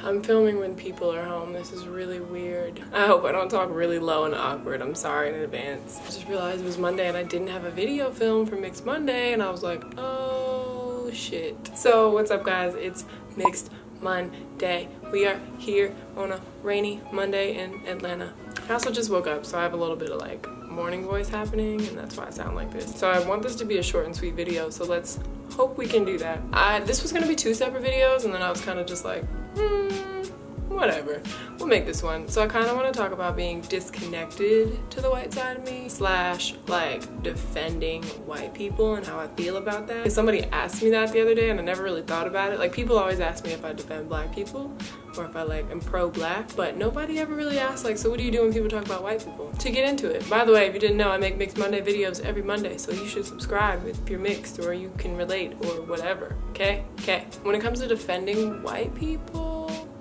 I'm filming when people are home. This is really weird. I hope I don't talk really low and awkward. I'm sorry in advance. I just realized it was Monday and I didn't have a video film for Mixed Monday, and I was like, oh shit. So what's up guys? It's Mixed Monday. We are here on a rainy Monday in Atlanta. I also just woke up, so I have a little bit of like morning voice happening, and that's why I sound like this. So I want this to be a short and sweet video, so let's hope we can do that. This was gonna be 2 separate videos, and then I was kind of just like, whatever, we'll make this one. So I kind of want to talk about being disconnected to the white side of me, slash like defending white people and how I feel about that. Somebody asked me that the other day and I never really thought about it. Like, people always ask me if I defend black people or if I like am pro-black, but nobody ever really asked like, so what do you do when people talk about white people? To get into it. By the way, if you didn't know, I make Mixed Monday videos every Monday, so you should subscribe if you're mixed or you can relate or whatever, okay? Okay. When it comes to defending white people,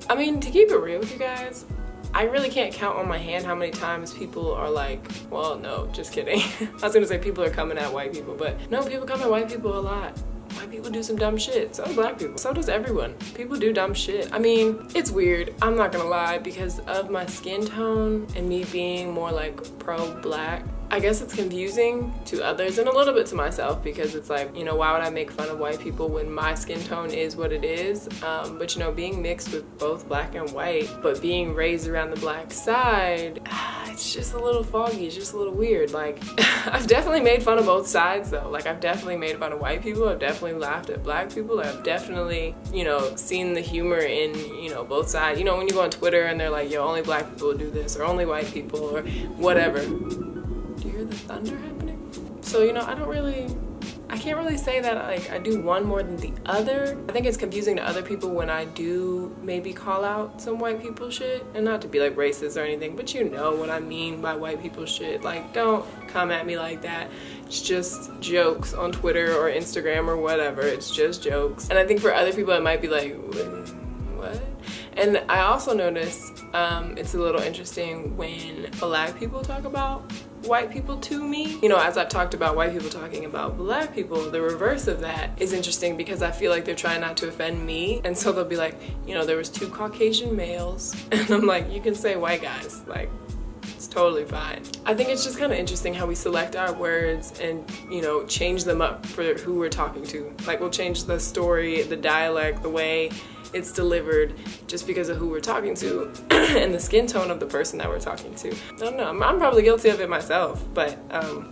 I mean, to keep it real with you guys, I really can't count on my hand how many times people are like, well, no, just kidding. I was gonna say people are coming at white people, but no, people come at white people a lot. White people do some dumb shit. So do black people. So does everyone. People do dumb shit. I mean, it's weird. I'm not gonna lie, because of my skin tone and me being more like pro-black, I guess it's confusing to others and a little bit to myself, because it's like, you know, why would I make fun of white people when my skin tone is what it is? But you know, being mixed with both black and white, but being raised around the black side, it's just a little foggy, it's just a little weird. Like, I've definitely made fun of both sides though. Like, I've definitely made fun of white people, I've definitely laughed at black people, I've definitely, you know, seen the humor in, you know, both sides. You know, when you go on Twitter and they're like, yo, only black people do this, or only white people, or whatever. Do you hear the thunder happening? So, you know, I can't really say that like I do one more than the other. I think it's confusing to other people when I do maybe call out some white people shit, and not to be like racist or anything, but you know what I mean by white people shit. Like, don't come at me like that. It's just jokes on Twitter or Instagram or whatever. It's just jokes. And I think for other people it might be like, what? And I also notice it's a little interesting when black people talk about white people to me. You know, as I've talked about white people talking about black people, the reverse of that is interesting, because I feel like they're trying not to offend me. And so they'll be like, you know, there was 2 Caucasian males. And I'm like, you can say white guys. Like, it's totally fine. I think it's just kind of interesting how we select our words and, you know, change them up for who we're talking to. Like, we'll change the story, the dialect, the way it's delivered just because of who we're talking to and the skin tone of the person that we're talking to. I don't know, I'm probably guilty of it myself, but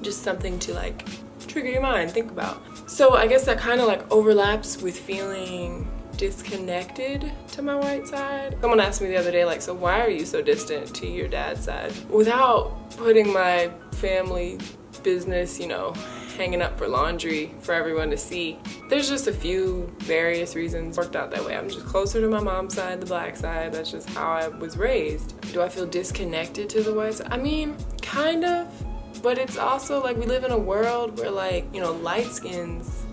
just something to like trigger your mind, think about. So I guess that kind of like overlaps with feeling disconnected to my white side. Someone asked me the other day, like, so why are you so distant to your dad's side? Without putting my family business, you know, hanging up for laundry for everyone to see, there's just a few various reasons worked out that way. I'm just closer to my mom's side, the black side. That's just how I was raised. Do I feel disconnected to the white side? I mean, kind of, but it's also like we live in a world where, like, you know, light skins,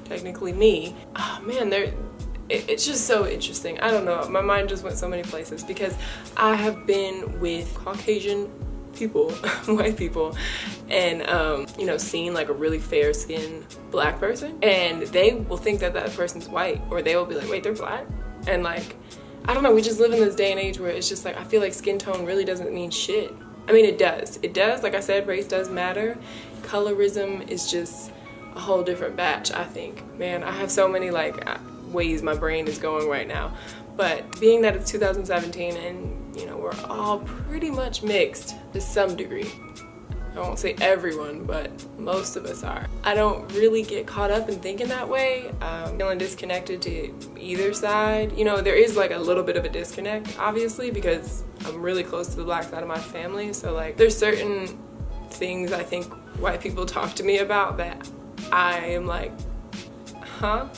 technically me, oh man, it's just so interesting. I don't know, my mind just went so many places, because I have been with Caucasian people, white people, and you know, seeing like a really fair skinned black person, and they will think that that person's white, or they will be like, wait, they're black? And like, I don't know, we just live in this day and age where it's just like, I feel like skin tone really doesn't mean shit. I mean, it does, like I said, race does matter. Colorism is just a whole different batch, I think. Man, I have so many like ways my brain is going right now. But being that it's 2017 and, you know, we're all pretty much mixed to some degree. I won't say everyone, but most of us are. I don't really get caught up in thinking that way, feeling disconnected to either side. You know, there is like a little bit of a disconnect, obviously, because I'm really close to the black side of my family. So like, there's certain things I think white people talk to me about that I am like, huh?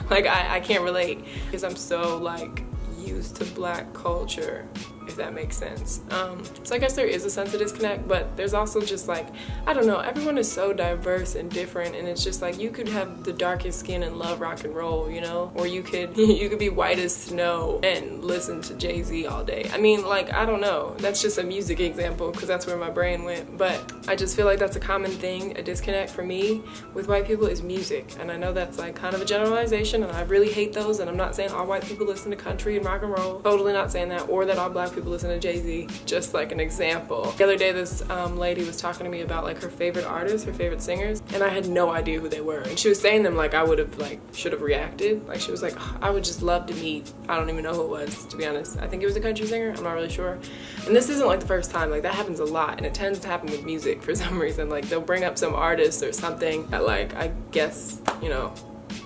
Like, I can't relate, because I'm so like used to black culture if that makes sense. So I guess there is a sense of disconnect, but there's also just like, I don't know, everyone is so diverse and different, and it's just like you could have the darkest skin and love rock and roll, you know, or you could be white as snow and listen to Jay-Z all day. I mean, like, I don't know, that's just a music example because that's where my brain went, but I just feel like that's a common thing. A disconnect for me with white people is music, and I know that's like kind of a generalization, and I really hate those, and I'm not saying all white people listen to country and rock and roll, totally not saying that, or that all black people listen to Jay-Z, just like an example. The other day this lady was talking to me about like her favorite artists, her favorite singers, and I had no idea who they were, and she was saying them like I would have like should have reacted. Like she was like, oh, I would just love to meet, I don't even know who it was, to be honest. I think it was a country singer, I'm not really sure. And this isn't like the first time, like that happens a lot, and it tends to happen with music for some reason. Like they'll bring up some artist or something that like I guess, you know,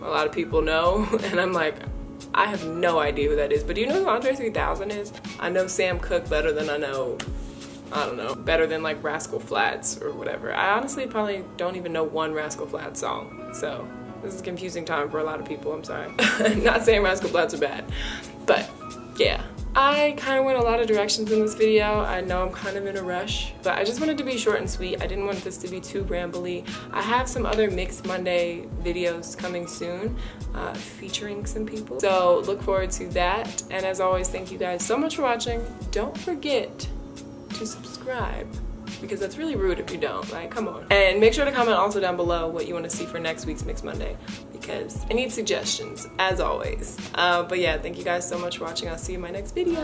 a lot of people know, and I'm like, I have no idea who that is. But do you know who Andre 3000 is? I know Sam Cooke better than I know, I don't know, better than like Rascal Flatts or whatever. I honestly probably don't even know one Rascal Flatts song. So this is a confusing time for a lot of people, I'm sorry. Not saying Rascal Flatts are bad, but yeah. I kind of went a lot of directions in this video. I know I'm kind of in a rush, but I just wanted to be short and sweet. I didn't want this to be too rambly. I have some other Mixed Monday videos coming soon, featuring some people. So look forward to that. And as always, thank you guys so much for watching. Don't forget to subscribe, because that's really rude if you don't, like, come on. And make sure to comment also down below what you want to see for next week's Mixed Monday, because I need suggestions, as always. But yeah, thank you guys so much for watching. I'll see you in my next video.